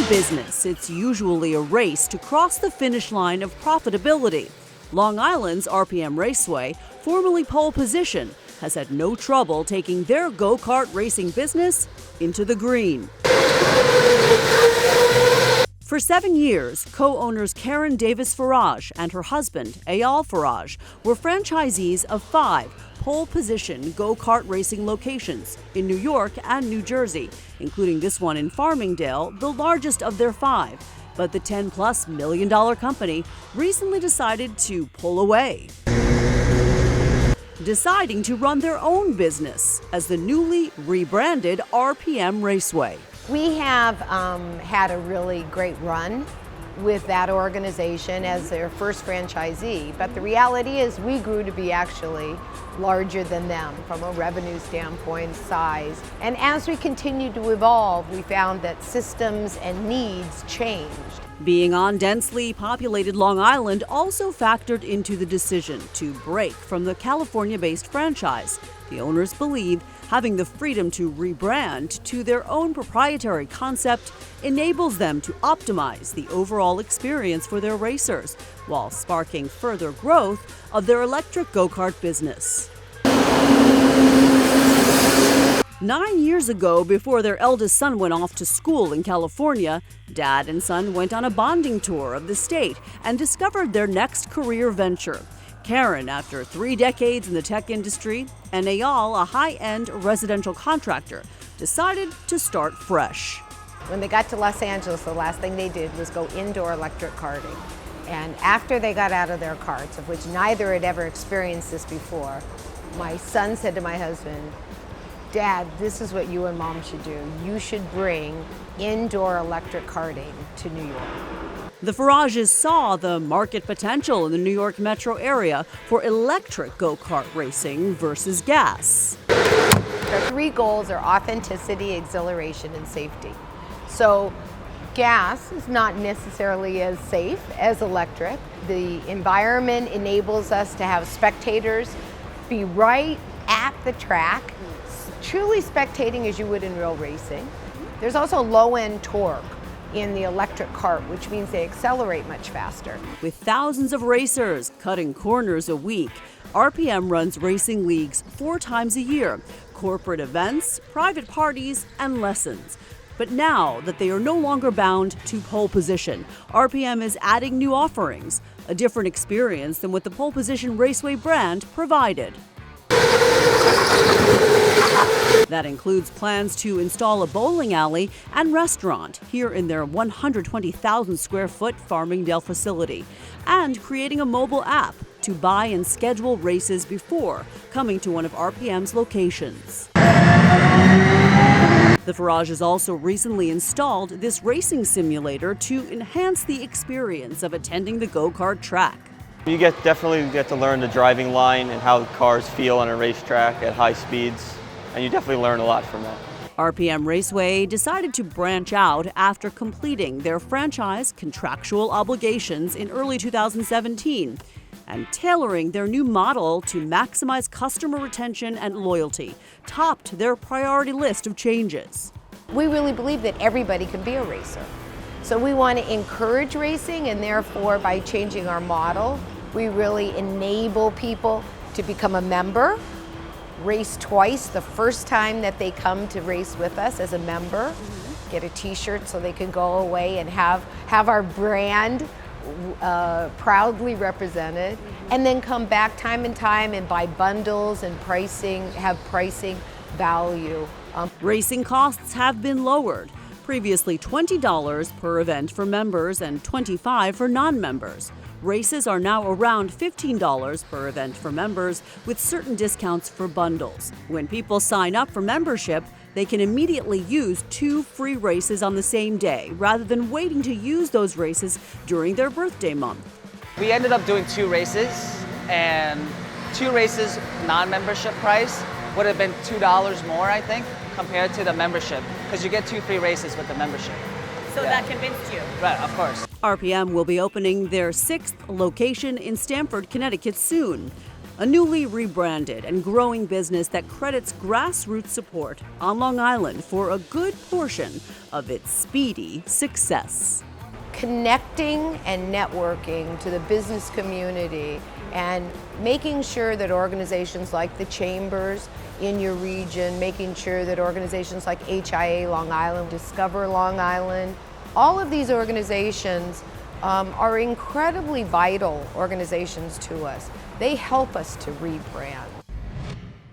business, it's usually a race to cross the finish line of profitability. Long Island's RPM Raceway, formerly pole position, has had no trouble taking their go-kart racing business into the green. For 7 years, co-owners Karen Davis Farage and her husband, Eyal Farage, were franchisees of 5 pole-position go-kart racing locations in New York and New Jersey, including this one in Farmingdale, the largest of their 5. But the $10+ million company recently decided to pull away, deciding to run their own business as the newly rebranded RPM Raceway. We have had a really great run with that organization as their first franchisee, but the reality is we grew to be actually larger than them from a revenue standpoint, size. And as we continued to evolve, we found that systems and needs changed. Being on densely populated Long Island also factored into the decision to break from the California-based franchise. The owners believe having the freedom to rebrand to their own proprietary concept enables them to optimize the overall experience for their racers, while sparking further growth of their electric go-kart business. 9 years ago, before their eldest son went off to school in California, Dad and son went on a bonding tour of the state and discovered their next career venture. Karen, after 3 decades in the tech industry, and Eyal, a high-end residential contractor, decided to start fresh. When they got to Los Angeles, the last thing they did was go indoor electric karting. And after they got out of their karts, of which neither had ever experienced this before, my son said to my husband, "Dad, this is what you and Mom should do. You should bring indoor electric karting to New York." The Farages saw the market potential in the New York metro area for electric go-kart racing versus gas. Our 3 goals are authenticity, exhilaration, and safety. So gas is not necessarily as safe as electric. The environment enables us to have spectators be right at the track, truly spectating as you would in real racing. There's also low-end torque in the electric kart, which means they accelerate much faster. With thousands of racers cutting corners a week, RPM runs racing leagues 4 times a year, corporate events, private parties, and lessons. But now that they are no longer bound to pole position, RPM is adding new offerings, a different experience than what the pole position Raceway brand provided. That includes plans to install a bowling alley and restaurant here in their 120,000 square foot Farmingdale facility, and creating a mobile app to buy and schedule races before coming to one of RPM's locations. The Farages also recently installed this racing simulator to enhance the experience of attending the go-kart track. You definitely get to learn the driving line and how cars feel on a racetrack at high speeds, and you definitely learn a lot from that. RPM Raceway decided to branch out after completing their franchise contractual obligations in early 2017 and tailoring their new model to maximize customer retention and loyalty topped their priority list of changes. We really believe that everybody can be a racer. So we want to encourage racing, and therefore by changing our model, we really enable people to become a member, race twice, the first time that they come to race with us as a member, get a t-shirt so they can go away and have our brand proudly represented, and then come back time and time and buy bundles and have pricing value. Racing costs have been lowered. Previously $20 per event for members and $25 for non-members. Races are now around $15 per event for members, with certain discounts for bundles. When people sign up for membership, they can immediately use 2 free races on the same day, rather than waiting to use those races during their birthday month. We ended up doing 2 races, and 2 races non-membership price would have been $2 more, I think, compared to the membership, because you get 2 free races with the membership. So that convinced you? Right, of course. RPM will be opening their 6th location in Stamford, Connecticut soon. a newly rebranded and growing business that credits grassroots support on Long Island for a good portion of its speedy success. Connecting and networking to the business community and making sure that organizations like the chambers in your region, making sure that organizations like HIA Long Island, Discover Long Island, all of these organizations are incredibly vital organizations to us. They help us to rebrand.